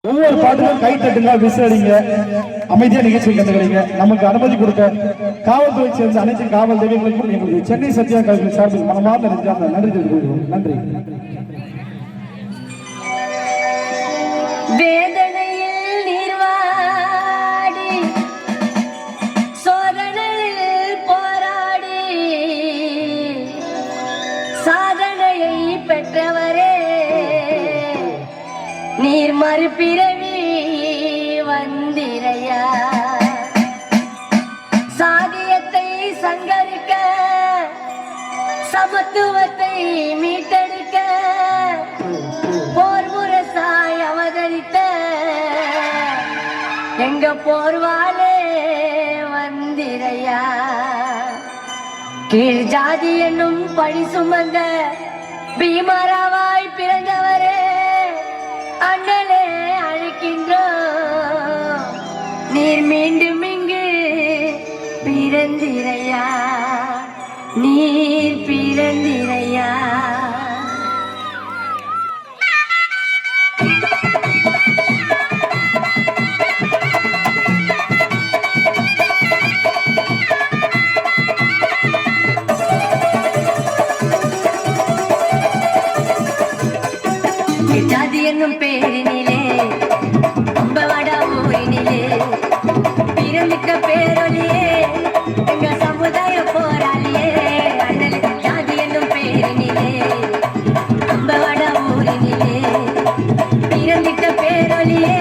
ஒவ்வொரு பாட்டுக்கும் கை தட்டுங்க, விசிலடிங்க, அமைதியா நிகழ்ச்சி கண்டுக்கிறீங்க. நமக்கு அனுமதி கொடுத்த காவல்துறை சேர்ந்த அனைத்து காவல் தெய்வங்களுக்கும் எங்களுக்கு சென்னை சத்யா கல்வி சார்பில் மனமார்ந்த நன்றி தெரிவித்துக் நன்றி. வேதனையில் நீர்வாடி சோதனையில் போராடி சாதனையை பெற்றவரே, நீர் மறுபிறவி வந்திரையா. சாதியத்தை சங்கரிக்க, சமத்துவத்தை மீட்டெடுக்க போர் முரசாய் அவதரித்த எங்க போர்வாலே வந்திரையா. கீழ் ஜாதி என்னும் பழி சுமந்த பீமராவாய் பிறந்தவரே, அண்ணலே அழைக்கின்றோம், நீர் மீண்டும் இங்கு பிறந்திரையா, நீர் பிறந்திரையா. ஜாதி என்னும் பேரினிலே அம்பவாடா ஊரினிலே பிறந்திட்ட பேரொலியே, எங்க சமுதாய போராளியே. அண்ணல் ஜாதி என்னும் பேரினிலே அம்பவாடா ஊரினிலே பிறந்திட்ட பேரொலியே,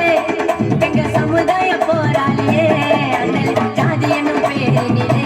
எங்க சமுதாய போராளியே. அண்ணல் ஜாதி என்னும் பேரினிலே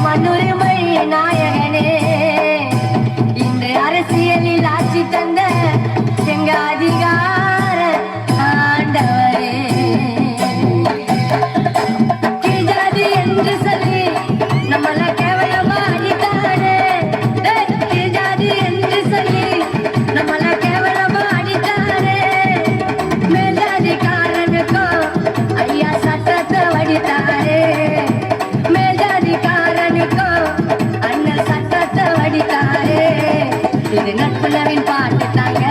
மண்ணுரிமை நாயகனே, இன்று அரசியலில் ஆட்சி தந்த எங்க அதிகார ஆண்டவரே. கீழ்ஜாதி என்று சொல்லி நம்மள கேவலமா அடித்தாரே, கீழ்ஜாதி என்று சொல்லி நம்மள கேவலமா அடித்தாரே. மேலதிகாரனுக்கும் ஐயா சட்டத்தை வடித்தாரே, மேலதிகாரனுக்கும் அண்ணன் இது நட்புலவின் பாட்டு தாங்க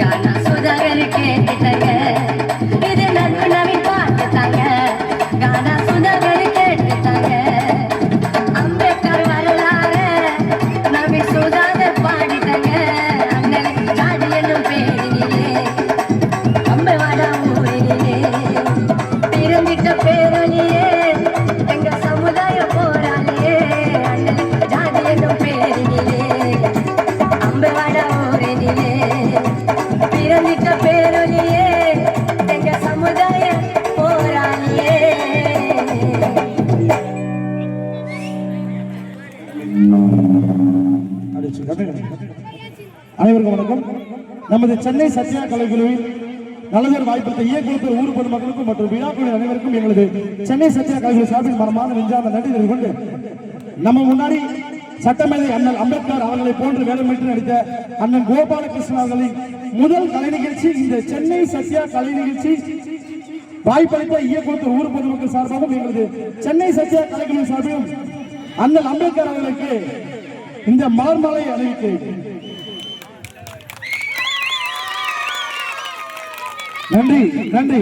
கானா சுதாகர் கேட்டுட்டாங்க இது நட்புலவின் பாட்டு தாங்க கானா சுதாகர் கேட்டுட்டாங்க அம்பேத்கர் வரலாறு நபி சுதாகர் பாடிட்டாங்க அண்ணன் ஜாதி என்னும் பேரினிலே அம்பேவாடா ஊரினிலே பிறந்திட்ட பேரணியே எங்க சமுதாய போராளியே அண்ணன் ஜாதி என்னும் பேரினிலே அம்பேவாடா ஊரினிலே பிறந்திட்ட பேரணியே எங்க சமுதாய போராளியே அனைவருக்கும் வணக்கம். நமது சென்னை சத்யா கலைக்குழுவில் நல்லதொரு வாய்ப்பளித்த இயக்குழுப்பர் ஊர் பொதுமக்களுக்கும் மற்றும் விழாக்குழு அனைவருக்கும் எங்களது சென்னை சத்யா கலைக்குழு சார்பில் மனமான நெஞ்சார்ந்த நன்றி தெரிவித்துக் கொண்டு நம்ம முன்னாடி சட்டமேதை அண்ணன் அம்பேத்கர் அவர்களை போன்று வேடமிட்டு நடித்த அண்ணன் கோபாலகிருஷ்ணன் அவர்களின் முதல் கலை நிகழ்ச்சி இந்த சென்னை சத்யா கலை நிகழ்ச்சி வாய்ப்பளித்த இயக்குழுப்பர் ஊர் பொதுமக்கள் சார்பாகவும் எங்களது சென்னை சத்யா கலைக்குழு சார்பிலும் அண்ணன் அம்பேத்கர் அவர்களுக்கு இந்த மலர்மாலை அணிவிக்கிறேன். நன்றி நன்றி.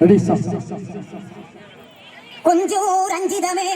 Ready stop. கொஞ்சம் ரஞ்சிதமே